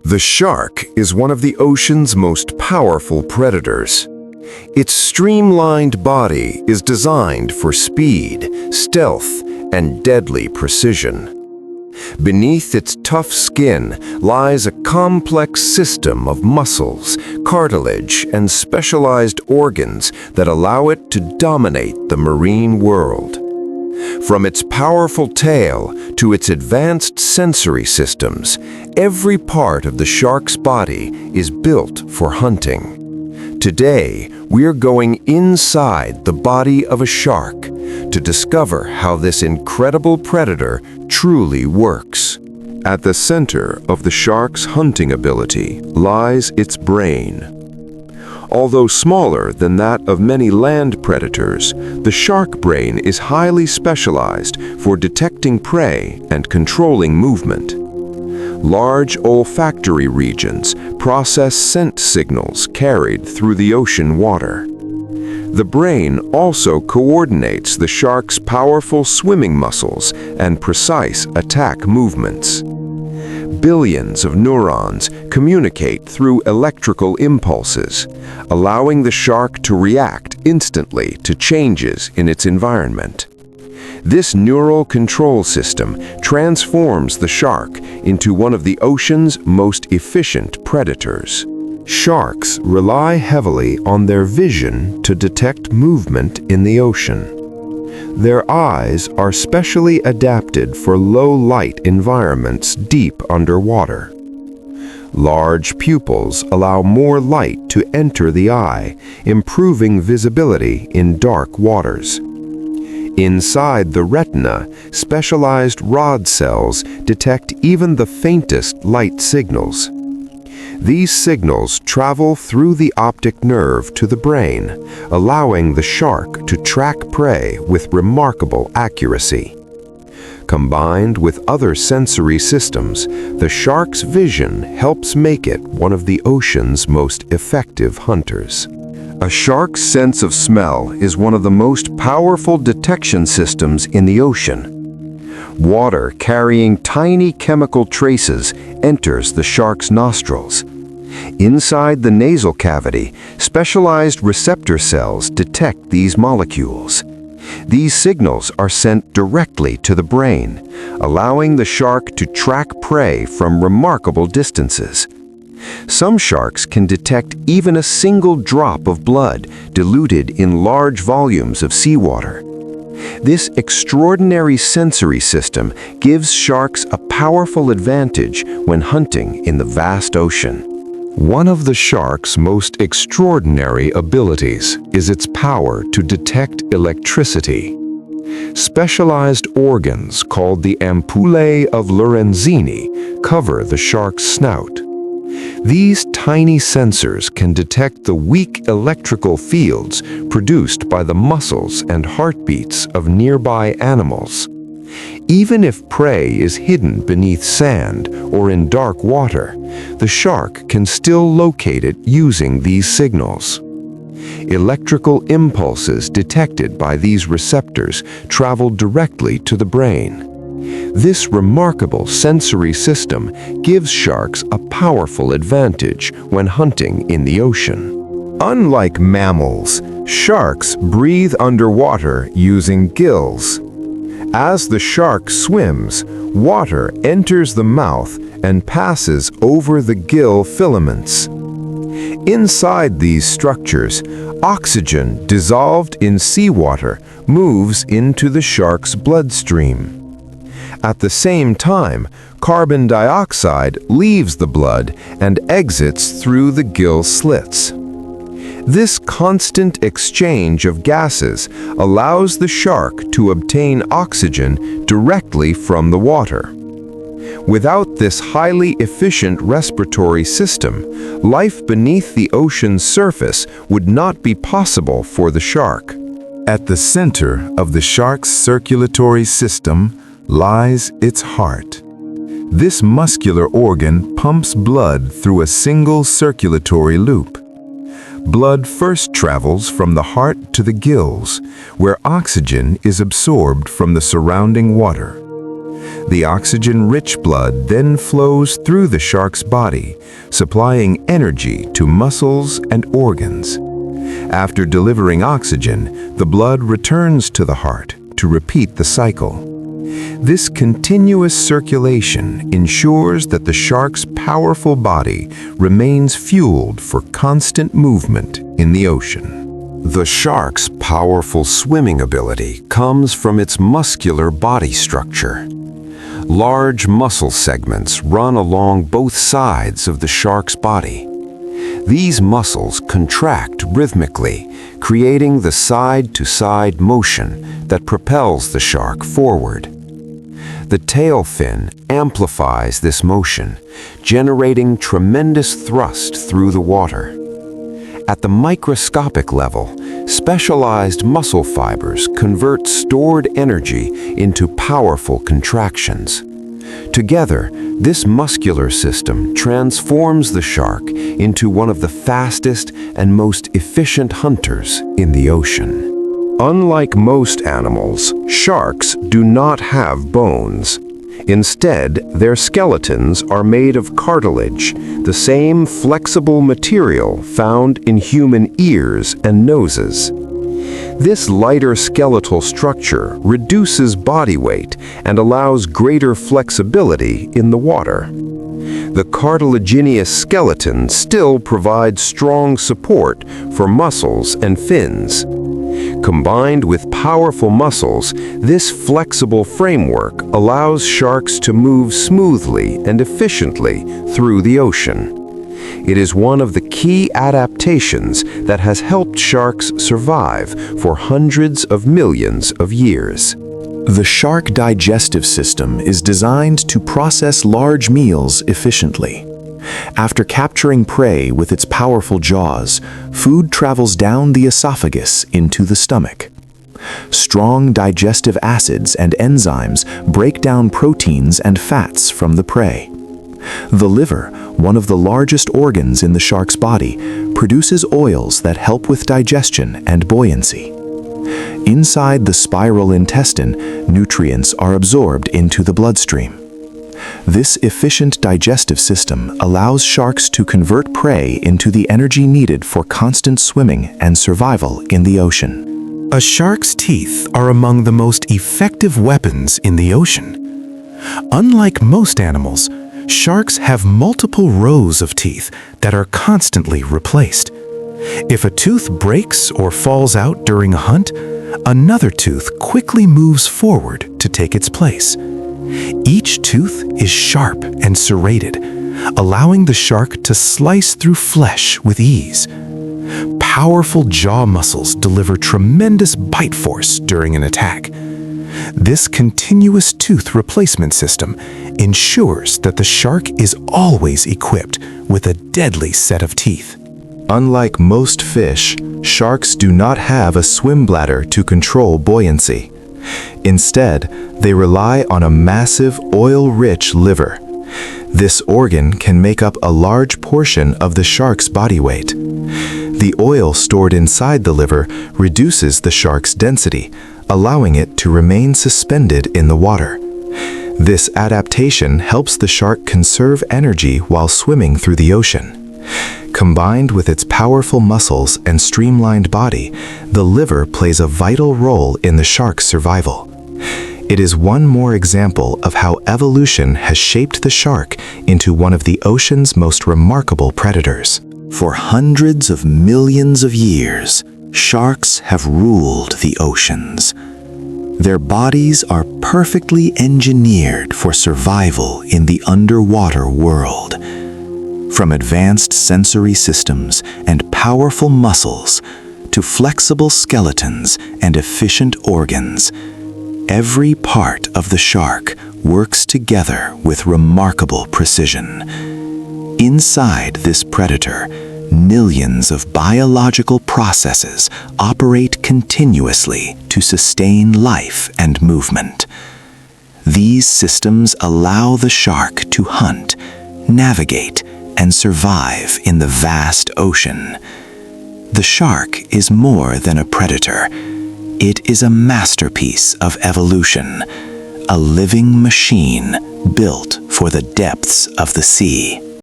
The shark is one of the ocean's most powerful predators. Its streamlined body is designed for speed, stealth, and deadly precision. Beneath its tough skin lies a complex system of muscles, cartilage, and specialized organs that allow it to dominate the marine world. From its powerful tail to its advanced sensory systems, every part of the shark's body is built for hunting. Today, we're going inside the body of a shark to discover how this incredible predator truly works. At the center of the shark's hunting ability lies its brain. Although smaller than that of many land predators, the shark brain is highly specialized for detecting prey and controlling movement. Large olfactory regions process scent signals carried through the ocean water. The brain also coordinates the shark's powerful swimming muscles and precise attack movements. Billions of neurons communicate through electrical impulses, allowing the shark to react instantly to changes in its environment. This neural control system transforms the shark into one of the ocean's most efficient predators. Sharks rely heavily on their vision to detect movement in the ocean. Their eyes are specially adapted for low-light environments deep underwater. Large pupils allow more light to enter the eye, improving visibility in dark waters. Inside the retina, specialized rod cells detect even the faintest light signals. These signals travel through the optic nerve to the brain, allowing the shark to track prey with remarkable accuracy. Combined with other sensory systems, the shark's vision helps make it one of the ocean's most effective hunters. A shark's sense of smell is one of the most powerful detection systems in the ocean. Water carrying tiny chemical traces enters the shark's nostrils. Inside the nasal cavity, specialized receptor cells detect these molecules. These signals are sent directly to the brain, allowing the shark to track prey from remarkable distances. Some sharks can detect even a single drop of blood diluted in large volumes of seawater. This extraordinary sensory system gives sharks a powerful advantage when hunting in the vast ocean. One of the shark's most extraordinary abilities is its power to detect electricity. Specialized organs called the ampullae of Lorenzini cover the shark's snout. These tiny sensors can detect the weak electrical fields produced by the muscles and heartbeats of nearby animals. Even if prey is hidden beneath sand or in dark water, the shark can still locate it using these signals. Electrical impulses detected by these receptors travel directly to the brain. This remarkable sensory system gives sharks a powerful advantage when hunting in the ocean. Unlike mammals, sharks breathe underwater using gills. As the shark swims, water enters the mouth and passes over the gill filaments. Inside these structures, oxygen dissolved in seawater moves into the shark's bloodstream. At the same time, carbon dioxide leaves the blood and exits through the gill slits. This constant exchange of gases allows the shark to obtain oxygen directly from the water. Without this highly efficient respiratory system, life beneath the ocean's surface would not be possible for the shark. At the center of the shark's circulatory system lies its heart. This muscular organ pumps blood through a single circulatory loop. Blood first travels from the heart to the gills, where oxygen is absorbed from the surrounding water. The oxygen-rich blood then flows through the shark's body, supplying energy to muscles and organs. After delivering oxygen, the blood returns to the heart to repeat the cycle. This continuous circulation ensures that the shark's powerful body remains fueled for constant movement in the ocean. The shark's powerful swimming ability comes from its muscular body structure. Large muscle segments run along both sides of the shark's body. These muscles contract rhythmically, creating the side-to-side motion that propels the shark forward. The tail fin amplifies this motion, generating tremendous thrust through the water. At the microscopic level, specialized muscle fibers convert stored energy into powerful contractions. Together, this muscular system transforms the shark into one of the fastest and most efficient hunters in the ocean. Unlike most animals, sharks do not have bones. Instead, their skeletons are made of cartilage, the same flexible material found in human ears and noses. This lighter skeletal structure reduces body weight and allows greater flexibility in the water. The cartilaginous skeleton still provides strong support for muscles and fins. Combined with powerful muscles, this flexible framework allows sharks to move smoothly and efficiently through the ocean. It is one of the key adaptations that has helped sharks survive for hundreds of millions of years. The shark digestive system is designed to process large meals efficiently. After capturing prey with its powerful jaws, food travels down the esophagus into the stomach. Strong digestive acids and enzymes break down proteins and fats from the prey. The liver, one of the largest organs in the shark's body, produces oils that help with digestion and buoyancy. Inside the spiral intestine, nutrients are absorbed into the bloodstream. This efficient digestive system allows sharks to convert prey into the energy needed for constant swimming and survival in the ocean. A shark's teeth are among the most effective weapons in the ocean. Unlike most animals, sharks have multiple rows of teeth that are constantly replaced. If a tooth breaks or falls out during a hunt, another tooth quickly moves forward to take its place. Each tooth is sharp and serrated, allowing the shark to slice through flesh with ease. Powerful jaw muscles deliver tremendous bite force during an attack. This continuous tooth replacement system ensures that the shark is always equipped with a deadly set of teeth. Unlike most fish, sharks do not have a swim bladder to control buoyancy. Instead, they rely on a massive oil-rich liver. This organ can make up a large portion of the shark's body weight. The oil stored inside the liver reduces the shark's density, allowing it to remain suspended in the water. This adaptation helps the shark conserve energy while swimming through the ocean. Combined with its powerful muscles and streamlined body, the liver plays a vital role in the shark's survival. It is one more example of how evolution has shaped the shark into one of the ocean's most remarkable predators. For hundreds of millions of years, sharks have ruled the oceans. Their bodies are perfectly engineered for survival in the underwater world. From advanced sensory systems and powerful muscles to flexible skeletons and efficient organs, every part of the shark works together with remarkable precision. Inside this predator, millions of biological processes operate continuously to sustain life and movement. These systems allow the shark to hunt, navigate, and survive in the vast ocean. The shark is more than a predator. It is a masterpiece of evolution, a living machine built for the depths of the sea.